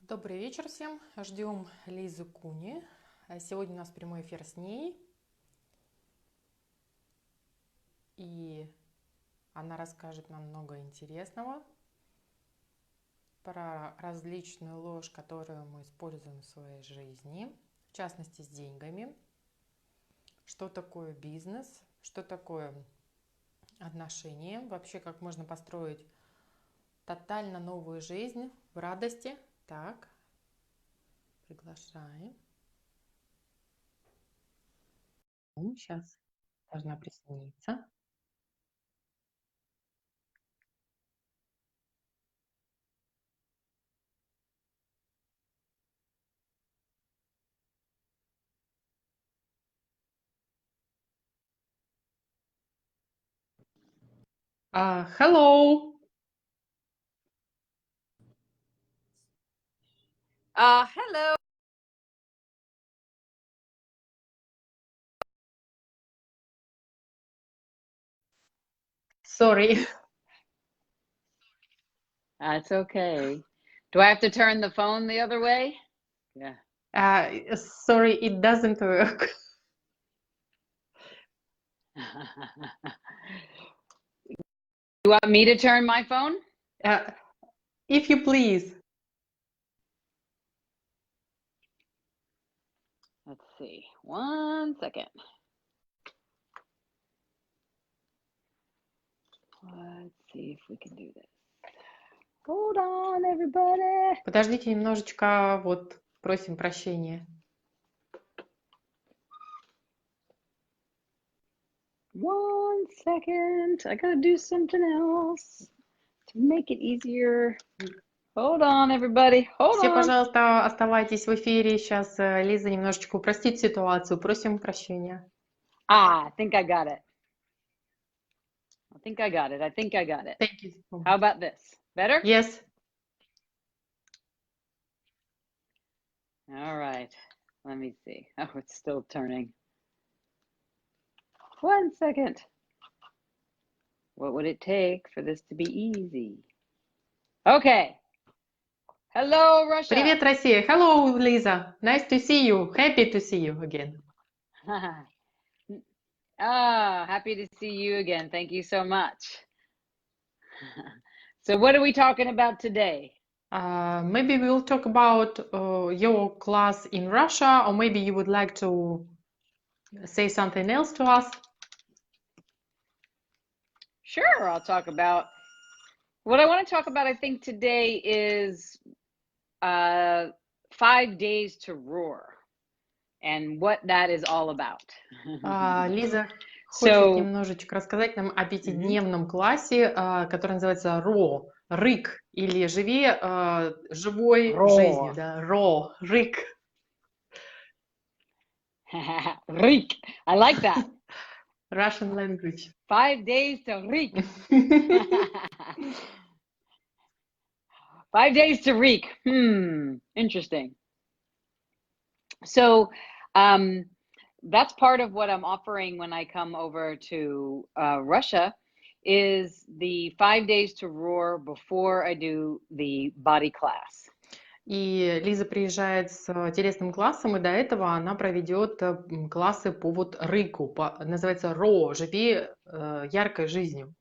Добрый вечер всем. Ждем Лизу Куни. Сегодня у нас прямой эфир с ней. И она расскажет нам много интересного про различную ложь, которую мы используем в своей жизни, в частности с деньгами. Что такое бизнес, что такое отношения, вообще как можно построить тотально новую жизнь в радости. Так, приглашаем. Сейчас должна присоединиться. Hello. Hello. Sorry. That's okay. Do I have to turn the phone the other way? Yeah. Sorry, it doesn't work. You want me to turn my phone? If you please. Let's see. 1 second. Let's see if we can do this. Hold on, everybody. Подождите немножечко, вот, просим прощения. 1 second. I gotta do something else to make it easier. Hold on, everybody. Hold Все, on. пожалуйста, оставайтесь в эфире. Сейчас Лиза немножечко упростит ситуацию. Просим прощения. I think I got it. I think I got it. Thank you. How about this? Better? Yes. All right. Let me see. Oh, it's still turning. 1 second. What would it take for this to be easy? Okay. Hello, Russia. Привет, Россия. Hello, Lisa. Nice to see you. Happy to see you again. Happy to see you again. Thank you so much. So what are we talking about today? Maybe we'll talk about your class in Russia, or maybe you would like to say something else to us. Sure, I'll talk about what I want to talk about. I think today is 5 days to roar and what that is all about. Лиза хочет So, немножечко рассказать нам о пятидневном классе, который называется РО, рык, или живи живой жизнью, да, РО, рык. Rik. I like that. Russian language. 5 days to Rik. 5 days to Rik. Interesting. So that's part of what I'm offering when I come over to Russia is the 5 days to roar before I do the body class. И Лиза приезжает с телесным классом, и до этого она проведет классы по вот рыку, называется РО, живи яркой жизнью.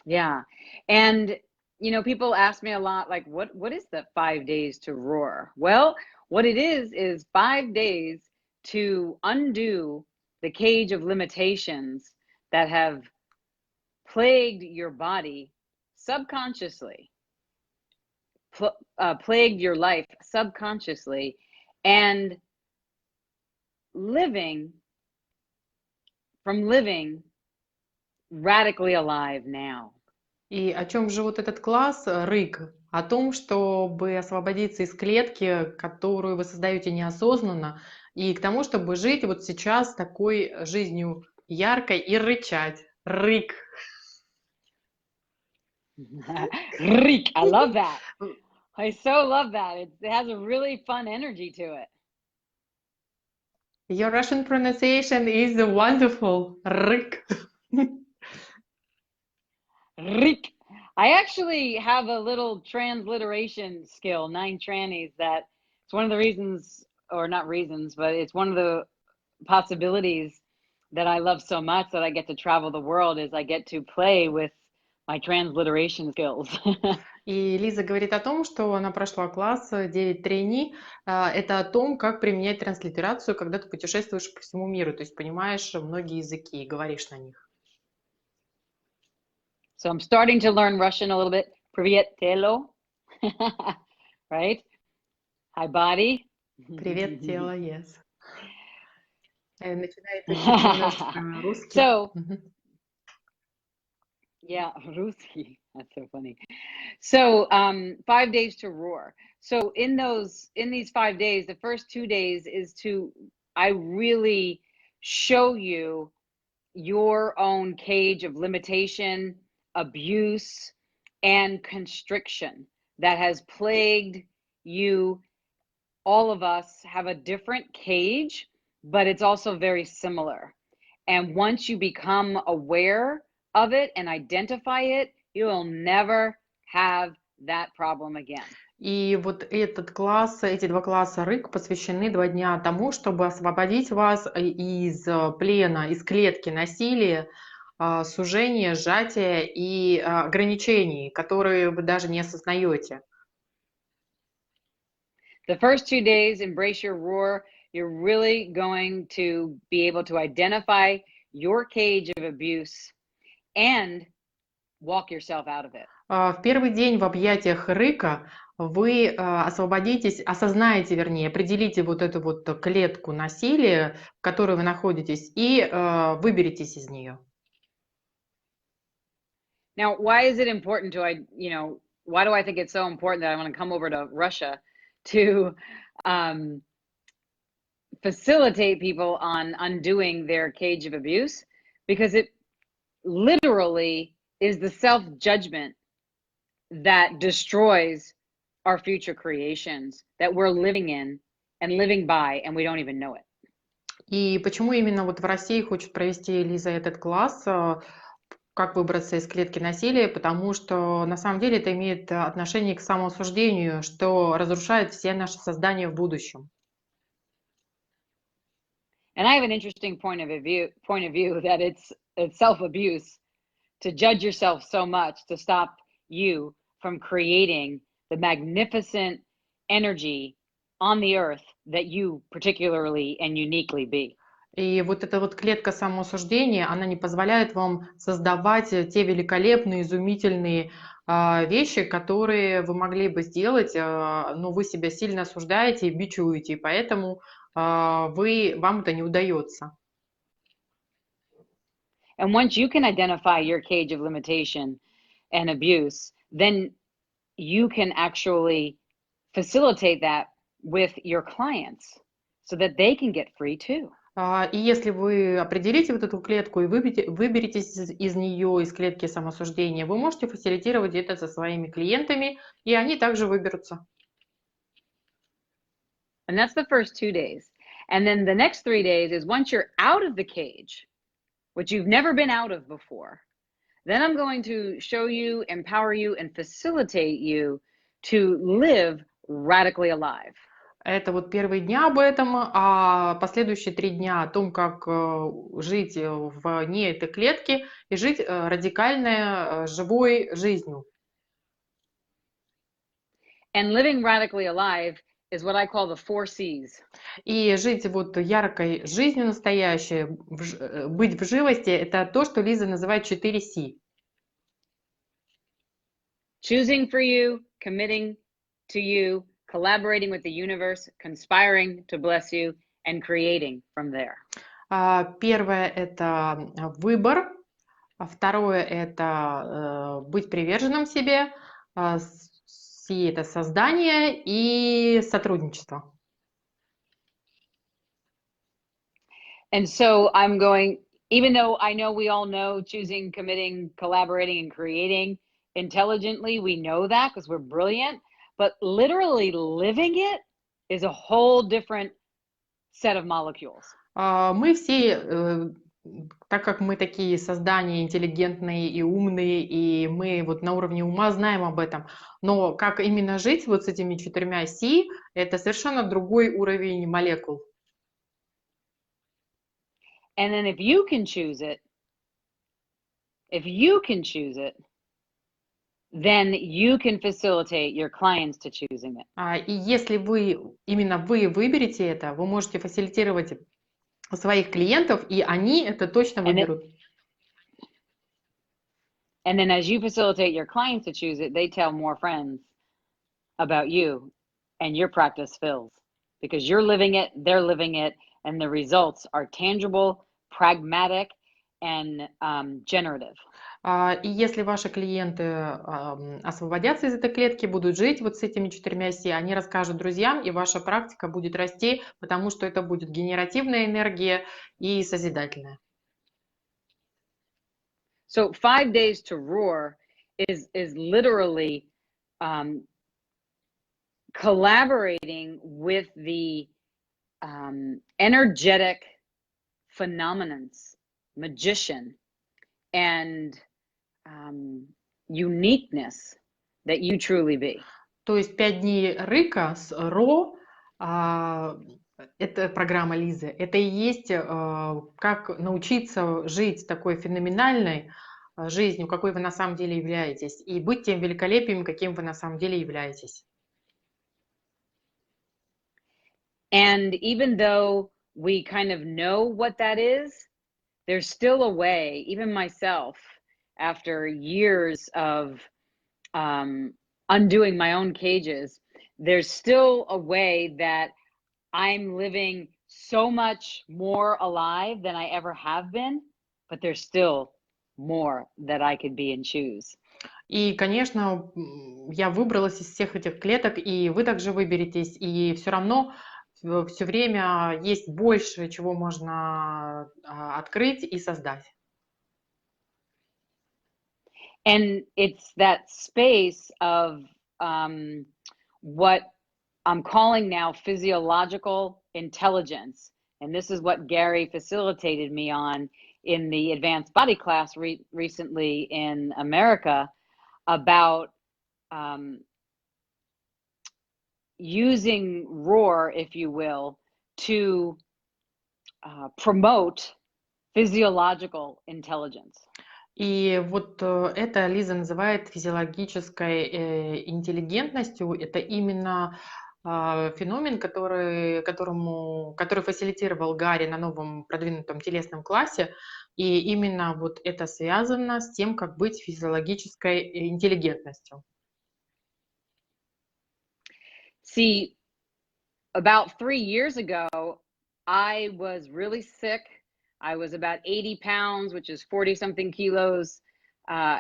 Yeah. And, you know, people ask me a lot, like, what is the 5 days to roar? Well, what it is 5 days to undo the cage of limitations that have plagued your body subconsciously, plagued your life subconsciously, and living radically alive now. И о чем же вот этот класс рык? О том, чтобы освободиться из клетки, которую вы создаете неосознанно, и к тому, чтобы жить вот сейчас такой жизнью яркой и рычать. Рык. Rik, I love that. I so love that. It has a really fun energy to it. Your Russian pronunciation is wonderful. Рык. Rik. I actually have a little transliteration skill, 9 trannies, that it's one of the reasons, or not reasons, but it's one of the possibilities that I love so much that I get to travel the world is I get to play with my transliteration skills. И Лиза говорит о том, что она прошла класс 9 тройни. Это о том, как применять транслитерацию, когда ты путешествуешь по всему миру, то есть понимаешь многие языки и говоришь на них. So I'm starting to learn Russian a little bit. Привет, тело. Right? Hi, body. Привет, тело, yes. Начинает учить немножко русский. So, yeah, Ruski. That's so funny. So, 5 days to roar. So in these 5 days, the first 2 days is I really show you your own cage of limitation, abuse, and constriction that has plagued you. All of us have a different cage, but it's also very similar. And once you become aware of it and identify it, you will never have that problem again. И вот этот класс, эти 2 класса РЫК посвящены 2 дня тому, чтобы освободить вас из плена, из клетки насилия, сужения, сжатия и ограничений, которые вы даже не осознаете. The first 2 days, embrace your roar. You're really going to be able to identify your cage of abuse and walk yourself out of it. В первый день в объятиях рыка вы освободитесь, осознаете, вернее, определите вот эту вот клетку насилия, в которой вы находитесь, и выберетесь из нее. Now, why is it important to, why do I think it's so important that I want to come over to Russia to facilitate people on undoing their cage of abuse? Because it literally is the self-judgment that destroys our future creations that we're living in and living by, and we don't even know it. И почему именно вот в России хочет провести Лиза этот класс, как выбраться из клетки насилия, потому что на самом деле это имеет отношение к самоосуждению, что разрушает все наши создания в будущем. And I have an interesting point of view that it's self-abuse to judge yourself so much to stop you from creating the magnificent energy on the earth that you particularly and uniquely be. И вот эта вот клетка самоосуждения, она не позволяет вам создавать те великолепные, изумительные вещи, которые вы могли бы сделать, но вы себя сильно осуждаете и бичуете, и поэтому вам это не удается. And once you can identify your cage of limitation and abuse, then you can actually facilitate that with your clients so that they can get free too. И если вы определите вот эту клетку и выберетесь из нее, из клетки самоосуждения, вы можете фасилитировать это со своими клиентами, и они также выберутся. And that's the first 2 days. And then the next 3 days is once you're out of the cage, which you've never been out of before, then I'm going to show you, empower you, and facilitate you to live radically alive. Это вот первые дня об этом, а последующие 3 дня о том, как жить вне этой клетки и жить радикальной, живой жизнью. And living radically alive is what I call the 4 C's. И жить вот яркой жизнью настоящей, быть в живости, это то, что Лиза называет 4 C. Choosing for you, committing to you, collaborating with the universe, conspiring to bless you, and creating from there. Первое – это выбор. Второе – это быть приверженным себе. C – это создание и сотрудничество. And so I'm going, even though I know we all know choosing, committing, collaborating, and creating intelligently, we know that because we're brilliant. But literally living it is a whole different set of molecules. Мы все так как мы такие создания интеллигентные и умные, и мы вот на уровне ума знаем об этом, но как именно жить вот с этими 4 Си, это совершенно другой уровень молекул. And then if you can choose it, then you can facilitate your clients to choosing it. И если именно вы выберете это, вы можете фасилитировать своих клиентов, и они это точно выберут. And then as you facilitate your clients to choose it, they tell more friends about you, and your practice fills because you're living it, they're living it, and the results are tangible, pragmatic, and generative. И если ваши клиенты освободятся из этой клетки, будут жить вот с этими 4 Си, они расскажут друзьям, и ваша практика будет расти, потому что это будет генеративная энергия и созидательная. So 5 days to roar is literally collaborating with the energetic phenomenons, magician, and uniqueness that you truly be. То есть 5 дней рыка с РО, это программа Лизы, это и есть как научиться жить такой феноменальной жизнью, какой вы на самом деле являетесь, и быть тем великолепием, каким вы на самом деле являетесь. And even though we kind of know what that is, there's still a way, even myself, after years of undoing my own cages, there's still a way that I'm living so much more alive than I ever have been, but there's still more that I could be and choose. И, конечно, я выбралась из всех этих клеток, и вы также выберетесь, и все равно все время есть больше, чего можно открыть и создать. And it's that space of what I'm calling now physiological intelligence. And this is what Gary facilitated me on in the advanced body class recently in America about using ROAR, if you will, to promote physiological intelligence. И вот это Лиза называет физиологической интеллигентностью. Это именно феномен, который фасилитировал Гарри на новом продвинутом телесном классе. И именно вот это связано с тем, как быть физиологической интеллигентностью. See, about 3 years ago, I was really sick. I was about 80 pounds, which is 40 something kilos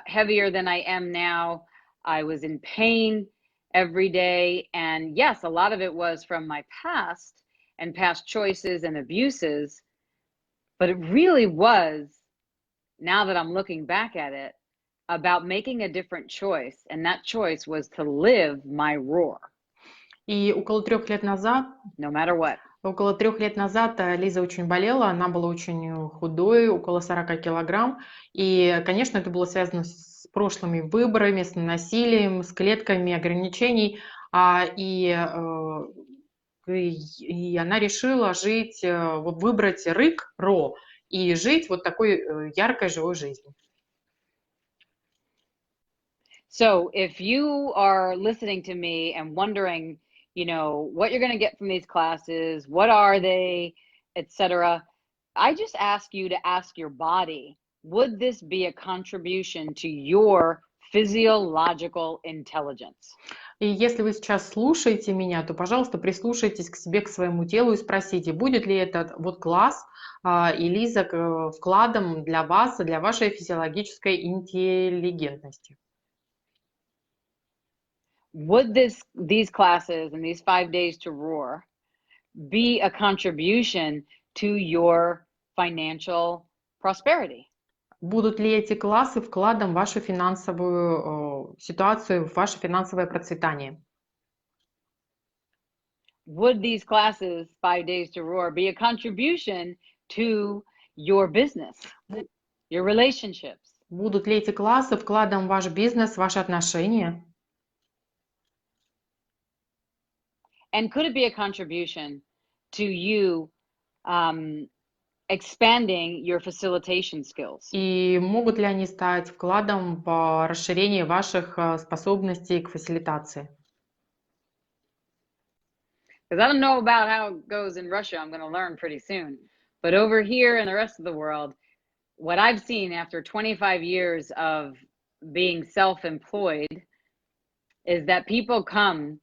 heavier than I am now. I was in pain every day. And yes, a lot of it was from my past and past choices and abuses. But it really was, now that I'm looking back at it, about making a different choice. And that choice was to live my roar. И около 3 лет назад, no matter what. Около 3 лет назад Лиза очень болела, она была очень худой, около 40 килограмм. И, конечно, это было связано с прошлыми выборами, с насилием, с клетками ограничений. И она решила жить, выбрать рык, ро, и жить вот такой яркой, живой жизнью. So if you are listening to me and wondering, you know, what you're going to get from these classes, what are they, etc., I just ask you to ask your body, would this be a contribution to your physiological intelligence? И если вы сейчас слушаете меня, то, пожалуйста, прислушайтесь к себе, к своему телу и спросите, будет ли этот вот класс и Лиза вкладом для вас, для вашей физиологической интеллигентности. Would these classes and these 5 days to roar be a contribution to your financial prosperity? Будут ли эти классы вкладом в вашу финансовую ситуацию, в ваше финансовое процветание? Would these classes, 5 days to roar, be a contribution to your business, your relationships? Будут ли эти классы вкладом в ваш бизнес, в ваши отношения? And could it be a contribution to you expanding your facilitation skills? И могут ли они стать вкладом в расширение ваших способностей к фасилитации? Because I don't know about how it goes in Russia. I'm going to learn pretty soon. But over here in the rest of the world, what I've seen after 25 years of being self-employed is that people come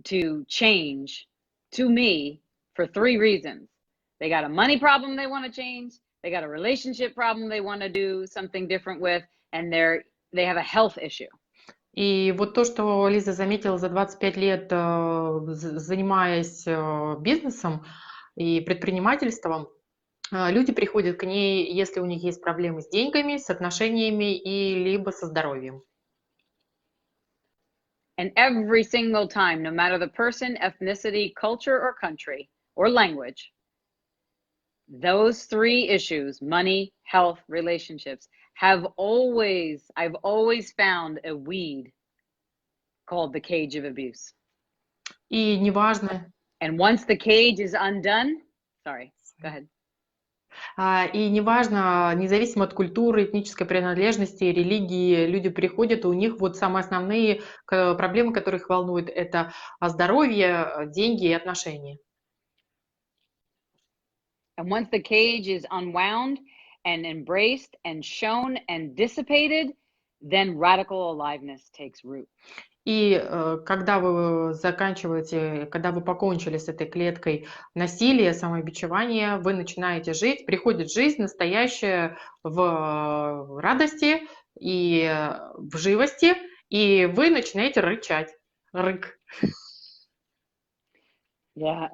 to change to me for 3 reasons. They got a money problem they want to change, they got a relationship problem they want to do something different with, and they have a health issue. И вот то, что Лиза заметила за 25 лет, занимаясь бизнесом и предпринимательством, люди приходят к ней, если у них есть проблемы с деньгами, с отношениями и либо со здоровьем. And every single time, no matter the person, ethnicity, culture, or country, or language, those 3 issues, money, health, relationships, I've always found a weed called the cage of abuse. И неважно, And once the cage is undone, sorry, go ahead. И неважно, независимо от культуры, этнической принадлежности, религии, люди приходят, и у них вот самые основные проблемы, которые их волнуют, это здоровье, деньги и отношения. And once the cage is unwound and embraced and shown and dissipated, then radical aliveness takes root. И когда вы заканчиваете, когда вы покончили с этой клеткой насилия, самобичевания, вы начинаете жить, приходит жизнь настоящая в радости и в живости, и вы начинаете рычать. Рык. Yeah.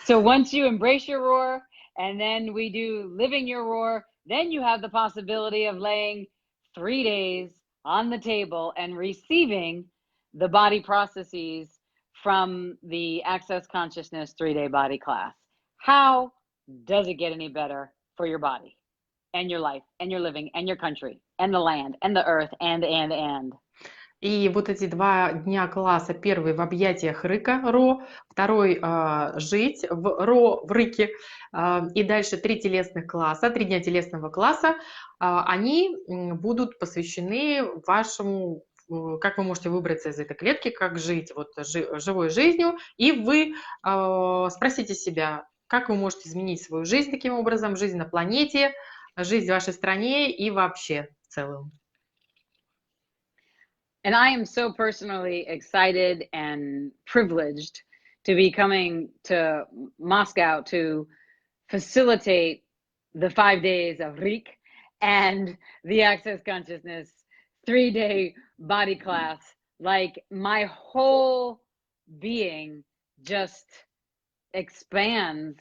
So once you embrace your roar, and then we do living your roar, then you have the possibility of laying 3 days on the table and receiving the body processes from the Access Consciousness 3-day body class. How does it get any better for your body and your life and your living and your country and the land and the earth and? И вот эти 2 дня класса, первый в объятиях рыка, ро, второй жить в ро, в рыке, и дальше 3 телесных класса, 3 дня телесного класса, они будут посвящены вашему, как вы можете выбраться из этой клетки, как жить вот живой жизнью, и вы спросите себя, как вы можете изменить свою жизнь таким образом, жизнь на планете, жизнь в вашей стране и вообще в целом. And I am so personally excited and privileged to be coming to Moscow to facilitate the 5 days of Rik and the Access Consciousness 3-day body class. Like my whole being just expands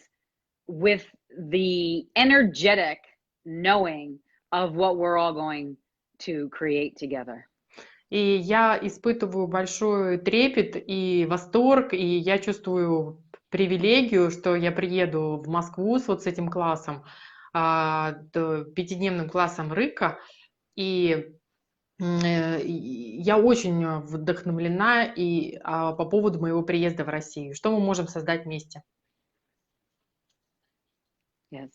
with the energetic knowing of what we're all going to create together. И я испытываю большой трепет и восторг, и я чувствую привилегию, что я приеду в Москву с вот с этим классом, 5-дневным классом Рыка, и я очень вдохновлена и по поводу моего приезда в Россию. Что мы можем создать вместе? Yes.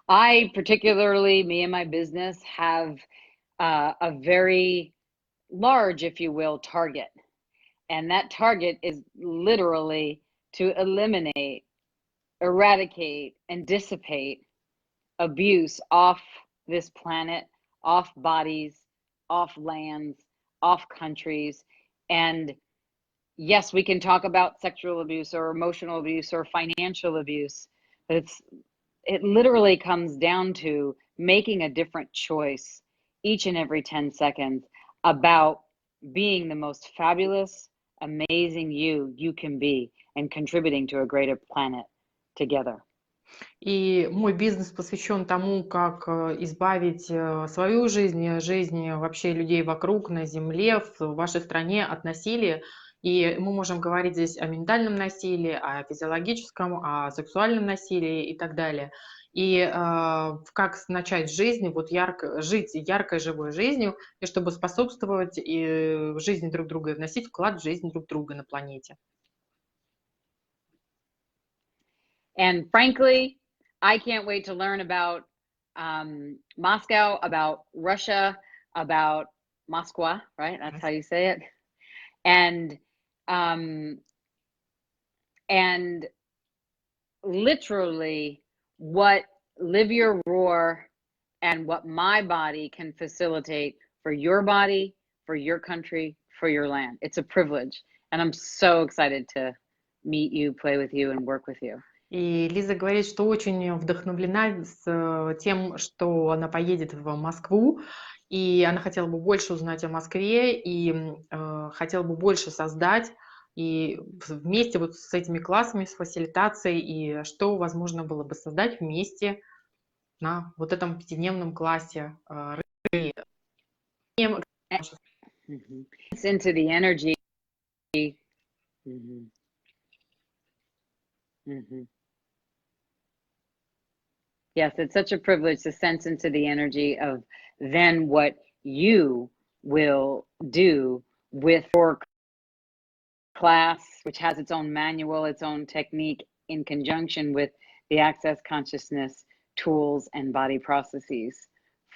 I particularly, me and my business have a very large, if you will, target. And that target is literally to eliminate, eradicate, and dissipate abuse off this planet, off bodies, off lands, off countries. And yes, we can talk about sexual abuse or emotional abuse or financial abuse, but it literally comes down to making a different choice each and every 10 seconds about being the most fabulous, amazing you can be and contributing to a greater planet together. И мой бизнес посвящен тому, как избавить свою жизнь, жизнь вообще людей вокруг, на Земле, в вашей стране от насилия. И мы можем говорить здесь о ментальном насилии, о физиологическом, о сексуальном насилии и так далее. и как начать жизнь, вот жить яркой, живой жизнью, и чтобы способствовать и в жизни друг друга, и вносить вклад в жизнь друг друга на планете. And frankly, I can't wait to learn about Moscow, about Russia, about Moskwa, right? That's how you say it. And literally what Live Your Roar and what my body can facilitate for your body, for your country, for your land. It's a privilege. And I'm so excited to meet you, play with you, and work with you. И Лиза говорит, что очень вдохновлена тем, что она поедет в Москву, и она хотела бы больше узнать о Москве, и хотела бы больше создать, и вместе вот с этими классами, с фасилитацией, и что возможно было бы создать вместе на вот этом пятидневном классе. It's into the energy. Mm-hmm. Mm-hmm. Yes, it's such a privilege to sense into the energy of then what you will do with your class, which has its own manual, its own technique, in conjunction with the Access Consciousness tools and body processes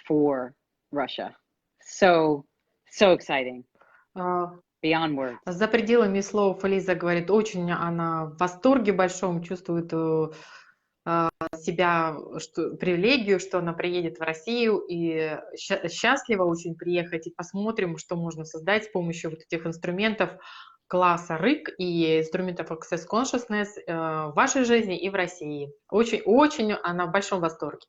for Russia. So exciting. Beyond words. За пределами слов Лиза говорит, очень она в восторге большом, чувствует себя, привилегию, что она приедет в Россию, и счастлива очень приехать, и посмотрим, что можно создать с помощью вот этих инструментов класса РИК и инструментов Access Consciousness в вашей жизни и в России. Очень она в большом восторге.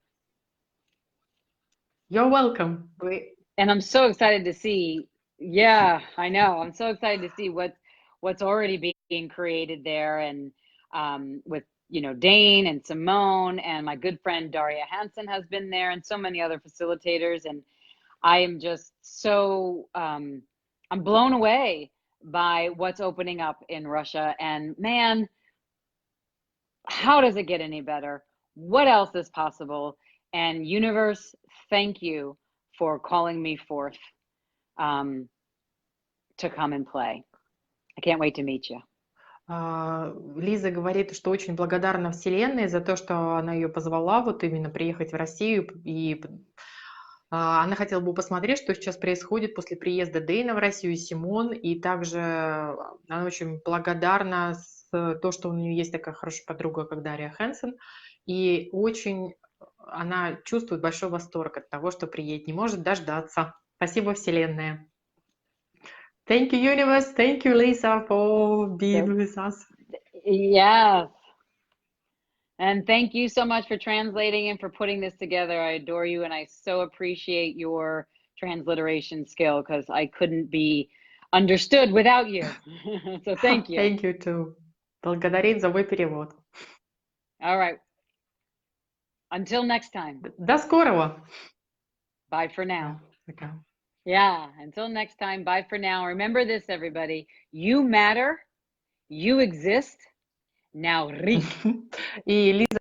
You're welcome. And I'm so excited to see, yeah, I know. I'm so excited to see what's already being created there, and with Dane and Simone, and my good friend Daria Hansen has been there, and so many other facilitators. And I am just so, I'm blown away by what's opening up in Russia. And man, how does it get any better? What else is possible? And universe, thank you for calling me forth to come and play. I can't wait to meet you. Лиза говорит, что очень благодарна Вселенной за то, что она ее позвала вот именно приехать в Россию, и она хотела бы посмотреть, что сейчас происходит после приезда Дэйна в Россию и Симон, и также она очень благодарна за то, что у нее есть такая хорошая подруга, как Дарья Хэнсон, и очень она чувствует большой восторг от того, что приедет, не может дождаться. Спасибо, Вселенная. Thank you, universe. Thank you, Lisa, for being with us. Yes. And thank you so much for translating and for putting this together. I adore you, and I so appreciate your transliteration skill, because I couldn't be understood without you. So thank you. Thank you too. Благодарит за мой перевод. All right. Until next time. До скорого. Bye for now. Okay. Yeah, until next time, bye for now. Remember this, everybody. You matter. You exist. Now, Rick. И Лиза